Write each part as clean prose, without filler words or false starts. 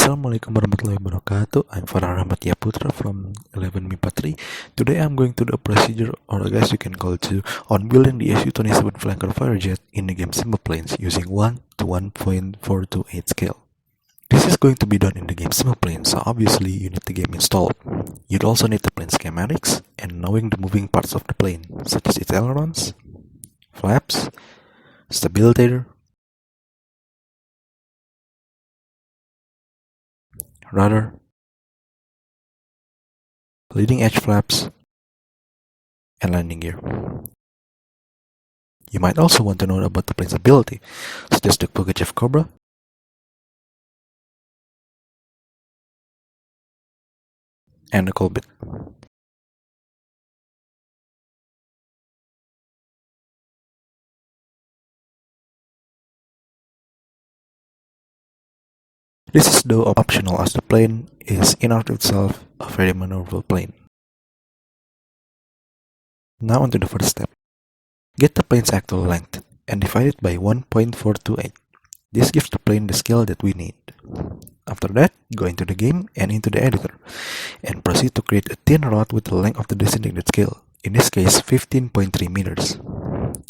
Assalamualaikum warahmatullahi wabarakatuh. I'm Farhan Rachmat from 11 MIPA 3. Today I'm going to do a procedure, or I guess you can call it, on building the Su-27 flanker firejet in the game SimplePlanes using 1 to 1.428 scale. This is going to be done in the game SimplePlanes, so obviously you need the game installed. You'd also need the plane schematics and knowing the moving parts of the plane, such as its ailerons, flaps, stabilizer, rudder, leading edge flaps, and landing gear. You might also want to know about the plane's ability, such as the Pugachev Cobra, and the Colbit. This is though optional as the plane is in and of itself a very maneuverable plane. Now onto the first step. Get the plane's actual length and divide it by 1.428. This gives the plane the scale that we need. After that, go into the game and into the editor and proceed to create a thin rod with the length of the designated scale, in this case 15.3 meters.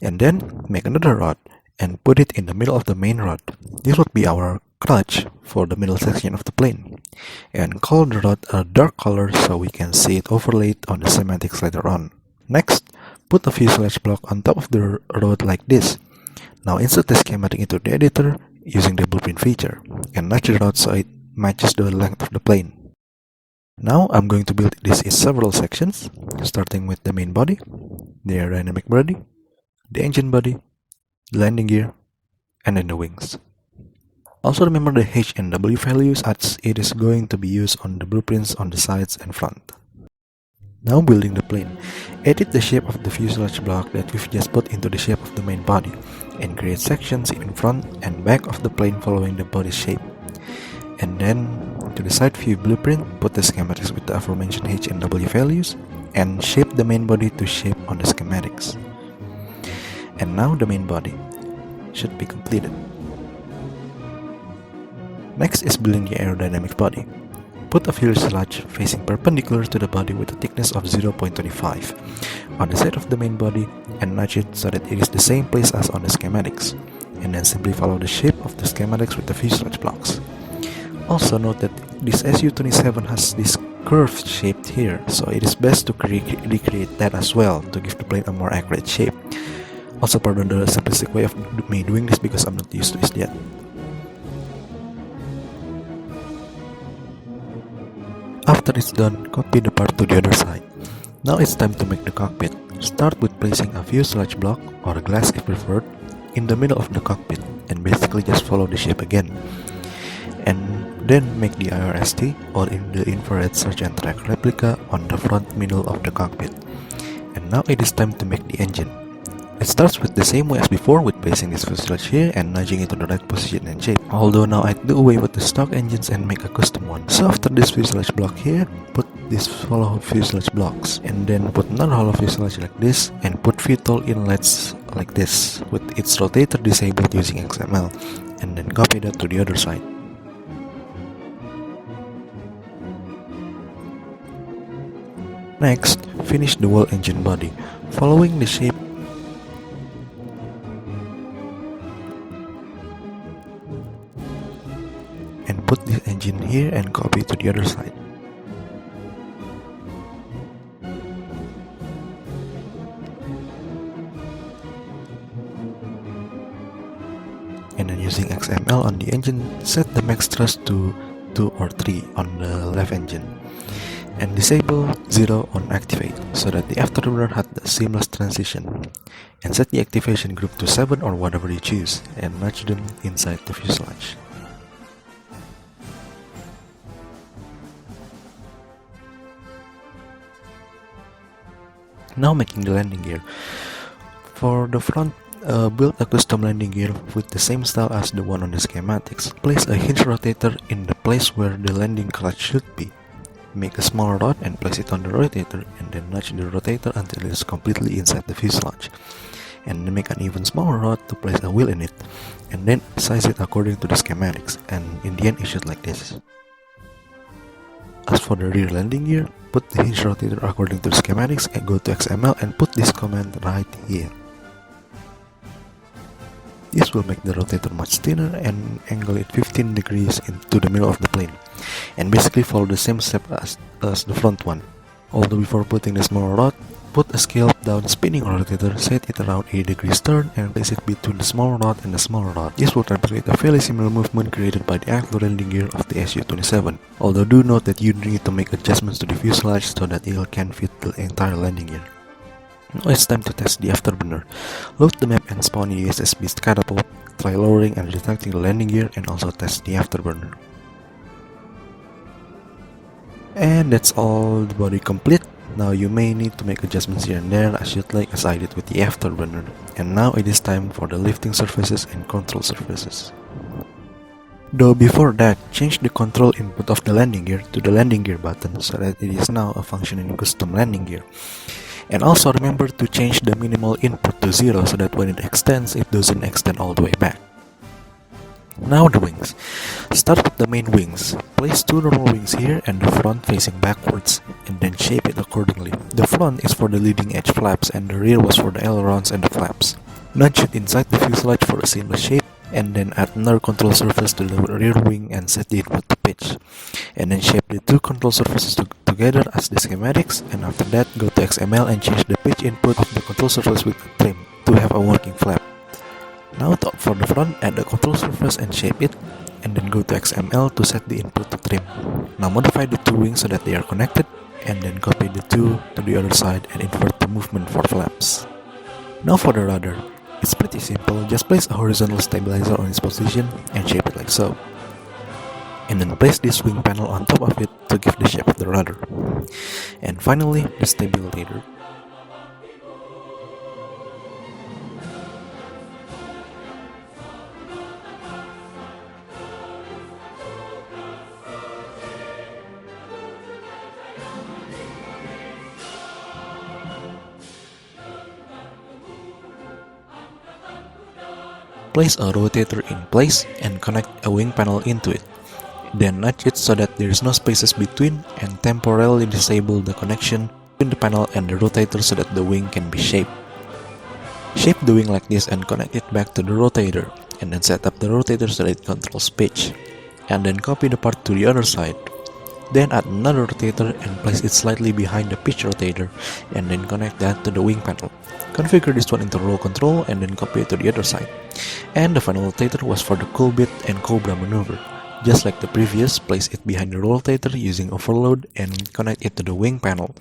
And then make another rod and put it in the middle of the main rod. This would be our crutch for the middle section of the plane, and color the rod a dark color so we can see it overlaid on the schematics later on. Next, put a fuselage block on top of the rod like this. Now insert the schematic into the editor using the blueprint feature and notch the rod so it matches the length of the plane. Now I'm going to build this in several sections, starting with the main body, the aerodynamic body, the engine body, the landing gear, and then the wings. Also remember the H and W values as it is going to be used on the blueprints on the sides and front. Now building the plane, edit the shape of the fuselage block that we've just put into the shape of the main body, and create sections in front and back of the plane following the body shape. And then, to the side view blueprint, put the schematics with the aforementioned H and W values, and shape the main body to shape on the schematics. And now the main body should be completed. Next is building the aerodynamic body. Put a fuselage facing perpendicular to the body with a thickness of 0.25 on the side of the main body and notch it so that it is the same place as on the schematics, and then simply follow the shape of the schematics with the fuselage blocks. Also note that this Su-27 has this curved shape here, so it is best to recreate that as well to give the plane a more accurate shape. Also pardon the simplistic way of me doing this because I'm not used to it yet. After it's done, copy the part to the other side. Now it's time to make the cockpit. Start with placing a fuselage block, or glass if preferred, in the middle of the cockpit and basically just follow the shape again. And then make the IRST, or in the infrared search and track replica, on the front middle of the cockpit. And now it is time to make the engine. It starts with the same way as before, with placing this fuselage here and nudging it to the right position and shape. Although now I do away with the stock engines and make a custom one. So after this fuselage block here, put these hollow fuselage blocks, and then put another hollow fuselage like this, and put VTOL inlets like this, with its rotator disabled using XML, and then copy that to the other side. Next, finish the whole engine body, following the shape and put this engine here and copy to the other side. And then using XML on the engine, set the max thrust to 2 or 3 on the left engine, and disable 0 on activate so that the afterburner had a seamless transition, and set the activation group to 7 or whatever you choose, and nudge them inside the fuselage. Now making the landing gear. For the front, build a custom landing gear with the same style as the one on the schematics. Place a hinge rotator in the place where the landing clutch should be. Make a small rod and place it on the rotator, and then nudge the rotator until it is completely inside the fuselage. And then make an even smaller rod to place a wheel in it, and then size it according to the schematics, and in the end it should like this. As for the rear landing gear, put the hinge rotator according to the schematics and go to XML and put this command right here. This will make the rotator much thinner and angle it 15 degrees into the middle of the plane, and basically follow the same step as the front one. Although before putting the small rod, put a scaled down spinning rotator, set it around 80 degrees turn and place it between the small rod and the small rod. This will replicate a fairly similar movement created by the actual landing gear of the Su-27. Although do note that you need to make adjustments to the fuselage so that it can fit the entire landing gear. Now it's time to test the afterburner. Load the map and spawn a USSB catapult, try lowering and detecting the landing gear, and also test the afterburner. And that's all the body complete. Now you may need to make adjustments here and there as you'd like, as I did with the afterburner. And now it is time for the lifting surfaces and control surfaces. Though before that, change the control input of the landing gear to the landing gear button so that it is now a functioning custom landing gear. And also remember to change the minimal input to 0 so that when it extends, it doesn't extend all the way back. Now the wings. Start with the main wings. Place 2 normal wings here and the front facing backwards, and then shape it accordingly. The front is for the leading edge flaps and the rear was for the ailerons and the flaps. Nudge it inside the fuselage for a seamless shape, and then add another control surface to the rear wing and set the input to pitch. And then shape the 2 control surfaces together as the schematics, and after that go to XML and change the pitch input of the control surface with a trim to have a working flap. Now for the front, add the control surface and shape it, and then go to XML to set the input to trim. Now modify the 2 wings so that they are connected, and then copy the 2 to the other side and invert the movement for flaps. Now for the rudder. It's pretty simple, just place a horizontal stabilizer on its position and shape it like so. And then place this wing panel on top of it to give the shape of the rudder. And finally, the stabilizer. Place a rotator in place and connect a wing panel into it. Then nudge it so that there is no spaces between, and temporarily disable the connection between the panel and the rotator so that the wing can be shaped. Shape the wing like this and connect it back to the rotator, and then set up the rotator so that it controls pitch. And then copy the part to the other side. Then add another rotator and place it slightly behind the pitch rotator, and then connect that to the wing panel. Configure this one into roll control and then copy it to the other side. And the final rotator was for the cool bit and cobra maneuver. Just like the previous, place it behind the rotator using overload and connect it to the wing panel.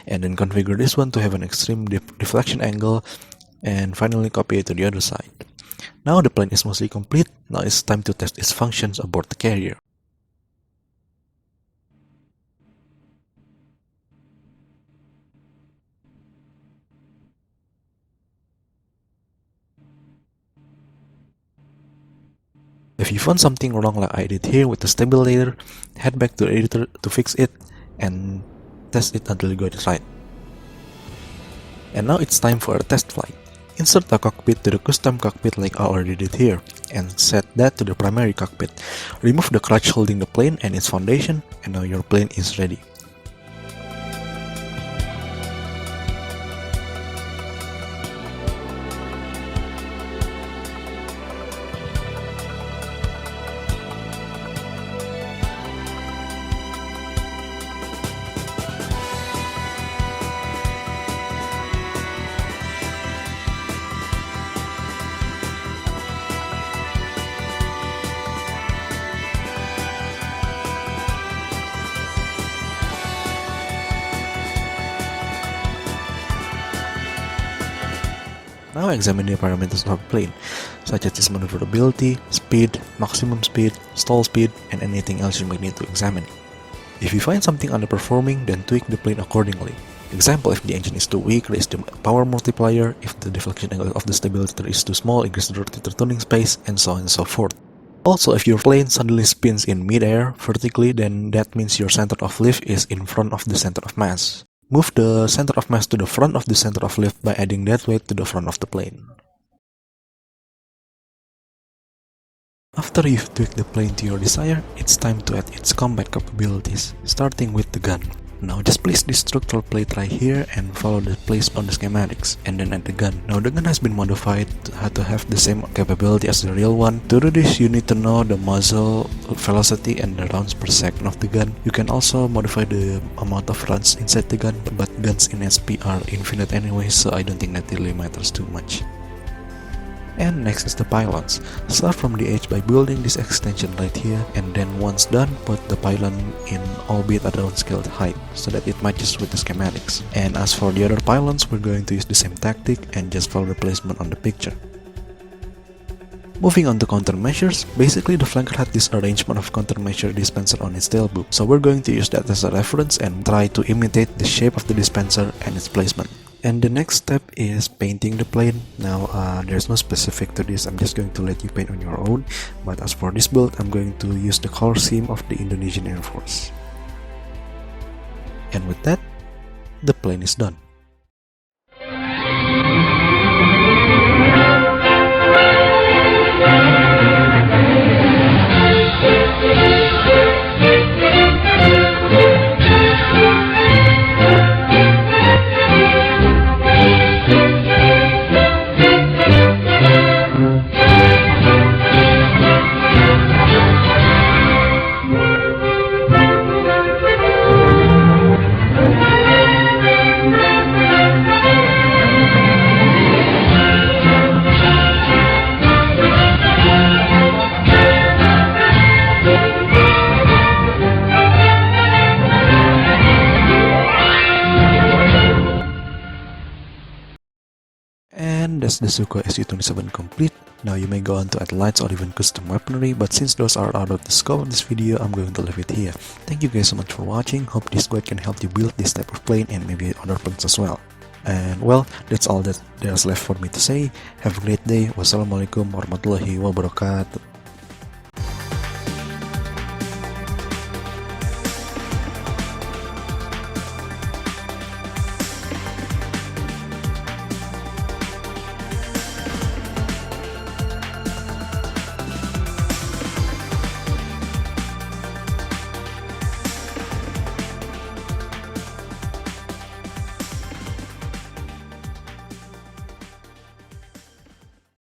And then configure this one to have an extreme deflection angle, and finally copy it to the other side. Now the plane is mostly complete. Now it's time to test its functions aboard the carrier. If you found something wrong like I did here with the stabilizer, head back to the editor to fix it and test it until you got it right. And now it's time for a test flight. Insert a cockpit to the custom cockpit like I already did here, and set that to the primary cockpit. Remove the crutch holding the plane and its foundation, and now your plane is ready. Now examine the parameters of a plane, such as its maneuverability, speed, maximum speed, stall speed, and anything else you might need to examine. If you find something underperforming, then tweak the plane accordingly. Example, if the engine is too weak, raise the power multiplier. If the deflection angle of the stabilizer is too small, increase the rotator tuning space, and so on and so forth. Also, if your plane suddenly spins in mid-air vertically, then that means your center of lift is in front of the center of mass. Move the center of mass to the front of the center of lift by adding that weight to the front of the plane. After you've tweaked the plane to your desire, it's time to add its combat capabilities, starting with the gun. Now just place this structural plate right here and follow the place on the schematics, and then add the gun. Now the gun has been modified to have the same capability as the real one. To do this, you need to know the muzzle velocity and the rounds per second of the gun. You can also modify the amount of rounds inside the gun, but guns in SP are infinite anyway, so I don't think that really matters too much. And next is the pylons. Start from the edge by building this extension right here, and then once done, put the pylon in albeit at a downscaled height so that it matches with the schematics. And as for the other pylons, we're going to use the same tactic and just follow the placement on the picture. Moving on to countermeasures, basically the flanker had this arrangement of countermeasure dispenser on its tail boom, so we're going to use that as a reference and try to imitate the shape of the dispenser and its placement. And the next step is painting the plane. Now there's no specific to this, I'm just going to let you paint on your own, but as for this build, I'm going to use the color scheme of the Indonesian Air Force. And with that, the plane is done. And that's the Sukhoi Su-27 complete. Now you may go on to add lights or even custom weaponry, but since those are out of the scope of this video, I'm going to leave it here. Thank you guys so much for watching. Hope this guide can help you build this type of plane and maybe other planes as well. And well, that's all that there's left for me to say. Have a great day. Wassalamualaikum warahmatullahi wabarakatuh.